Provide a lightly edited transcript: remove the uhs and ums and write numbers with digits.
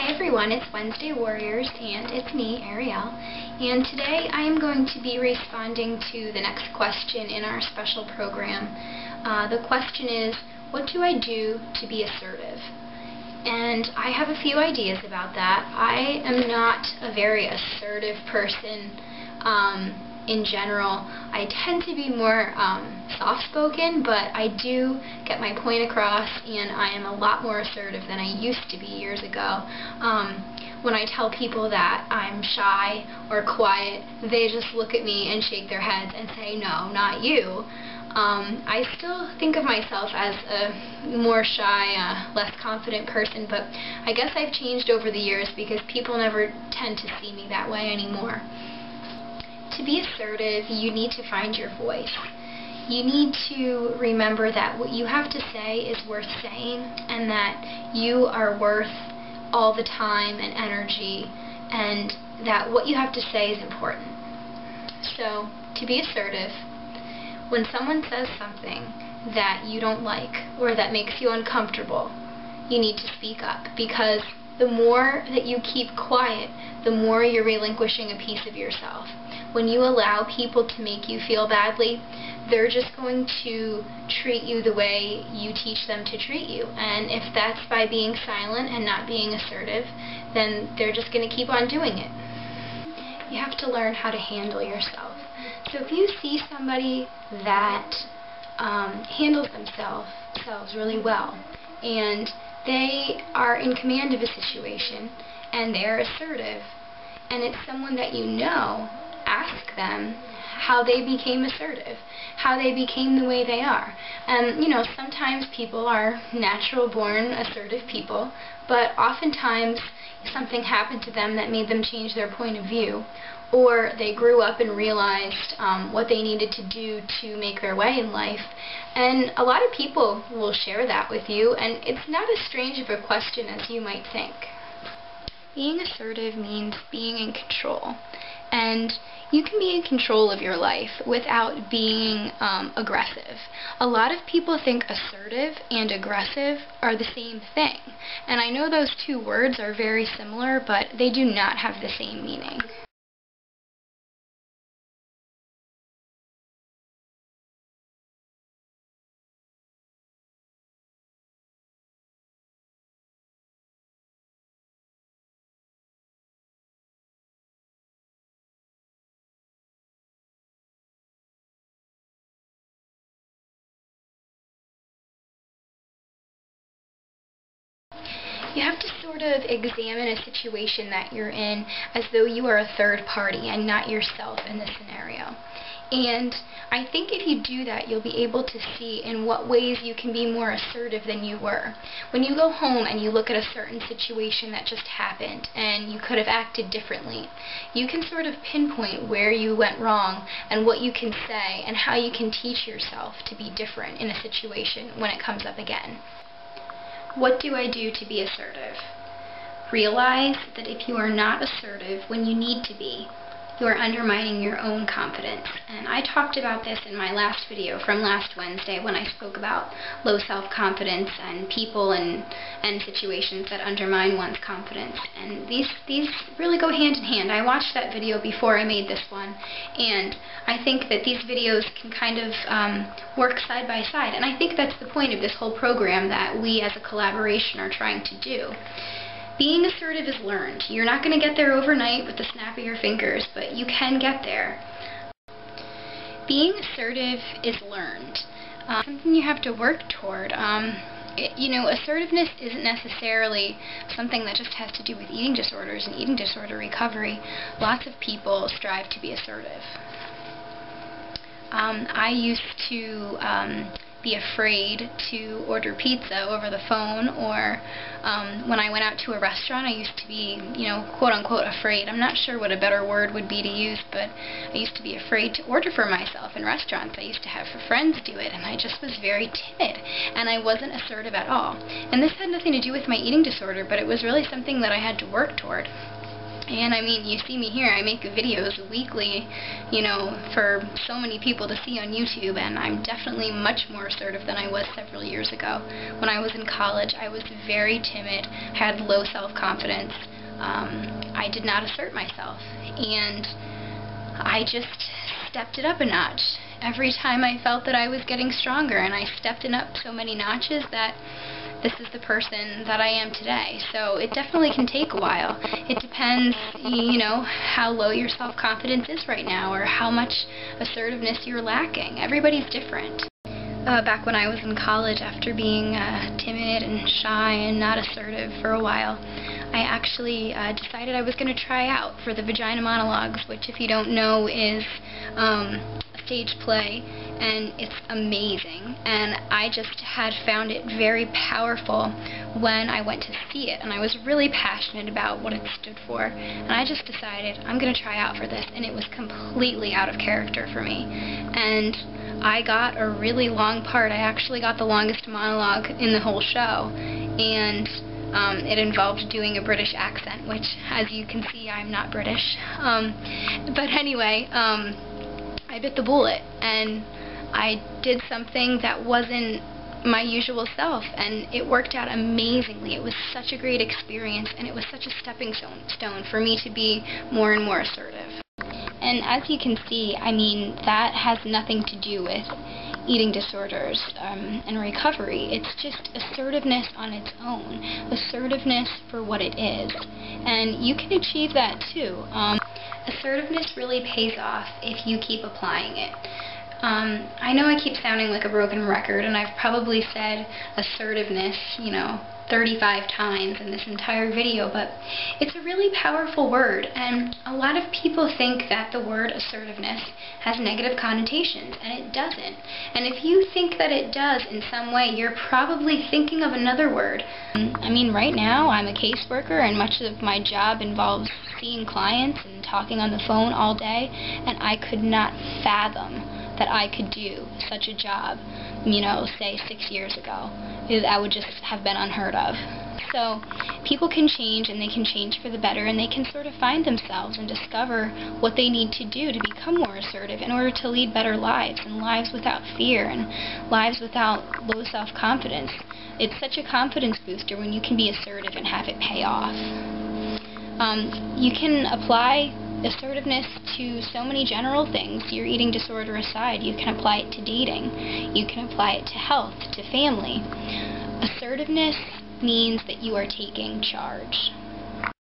Hi everyone, it's Wednesday Warriors, and it's me, Arielle, and today I am going to be responding to the next question in our special program. The question is, what do I do to be assertive? And I have a few ideas about that. I am not a very assertive person in general. I tend to be more soft-spoken, but I do get my point across, and I am a lot more assertive than I used to be years ago. When I tell people that I'm shy or quiet, they just look at me and shake their heads and say, no, not you. I still think of myself as a more shy, less confident person, but I guess I've changed over the years because people never tend to see me that way anymore. To be assertive, you need to find your voice. You need to remember that what you have to say is worth saying, and that you are worth all the time and energy, and that what you have to say is important. So, to be assertive, when someone says something that you don't like or that makes you uncomfortable, you need to speak up, because the more that you keep quiet, the more you're relinquishing a piece of yourself. When you allow people to make you feel badly, they're just going to treat you the way you teach them to treat you. And if that's by being silent and not being assertive, then they're just going to keep on doing it. You have to learn how to handle yourself. So if you see somebody that handles themselves really well, and they are in command of a situation, and they're assertive, and it's someone that you know, ask them how they became assertive, how they became the way they are. And, you know, sometimes people are natural-born assertive people, but oftentimes something happened to them that made them change their point of view, or they grew up and realized what they needed to do to make their way in life. And a lot of people will share that with you, and it's not as strange of a question as you might think. Being assertive means being in control, and you can be in control of your life without being aggressive. A lot of people think assertive and aggressive are the same thing, and I know those two words are very similar, but they do not have the same meaning. You have to sort of examine a situation that you're in as though you are a third party and not yourself in the scenario. And I think if you do that, you'll be able to see in what ways you can be more assertive than you were. When you go home and you look at a certain situation that just happened and you could have acted differently, you can sort of pinpoint where you went wrong and what you can say and how you can teach yourself to be different in a situation when it comes up again. What do I do to be assertive? Realize that if you are not assertive when you need to be, you are undermining your own confidence. And I talked about this in my last video from last Wednesday when I spoke about low self-confidence and people and situations that undermine one's confidence. And these really go hand in hand. I watched that video before I made this one, and I think that these videos can kind of work side by side. And I think that's the point of this whole program that we as a collaboration are trying to do. Being assertive is learned. You're not going to get there overnight with the snap of your fingers, but you can get there. Being assertive is learned. Something you have to work toward. You know, assertiveness isn't necessarily something that just has to do with eating disorders and eating disorder recovery. Lots of people strive to be assertive. I used to be afraid to order pizza over the phone, or when I went out to a restaurant, I used to be, you know, quote-unquote afraid. I'm not sure what a better word would be to use, but I used to be afraid to order for myself in restaurants. I used to have friends do it, and I just was very timid, and I wasn't assertive at all. And this had nothing to do with my eating disorder, but it was really something that I had to work toward. And I mean, you see me here, I make videos weekly, you know, for so many people to see on YouTube, and I'm definitely much more assertive than I was several years ago. When I was in college, I was very timid, had low self-confidence. I did not assert myself, and I just stepped it up a notch. Every time I felt that I was getting stronger, and I stepped it up so many notches that this is the person that I am today. So it definitely can take a while. It depends, you know, how low your self-confidence is right now, or how much assertiveness you're lacking. Everybody's different. Back when I was in college, after being timid and shy and not assertive for a while, I actually decided I was going to try out for the Vagina Monologues, which, if you don't know, is a stage play, and it's amazing. And I just had found it very powerful when I went to see it, and I was really passionate about what it stood for. And I just decided, I'm going to try out for this, and it was completely out of character for me. And I got a really long part. I actually got the longest monologue in the whole show, and it involved doing a British accent, which, as you can see, I'm not British. But anyway, I bit the bullet, and I did something that wasn't my usual self, and it worked out amazingly. It was such a great experience, and it was such a stepping stone for me to be more and more assertive. And as you can see, I mean, that has nothing to do with eating disorders and recovery. It's just assertiveness on its own, assertiveness for what it is. And you can achieve that too. Assertiveness really pays off if you keep applying it. I know I keep sounding like a broken record, and I've probably said assertiveness, you know, 35 times in this entire video, but it's a really powerful word, and a lot of people think that the word assertiveness has negative connotations, and it doesn't. And if you think that it does in some way, you're probably thinking of another word. I mean, right now I'm a caseworker, and much of my job involves seeing clients and talking on the phone all day, and I could not fathom that I could do such a job, you know, say 6 years ago. That would just have been unheard of. So people can change, and they can change for the better, and they can sort of find themselves and discover what they need to do to become more assertive in order to lead better lives, and lives without fear, and lives without low self-confidence. It's such a confidence booster when you can be assertive and have it pay off. You can apply assertiveness to so many general things, your eating disorder aside. You can apply it to dating. You can apply it to health, to family. Assertiveness means that you are taking charge.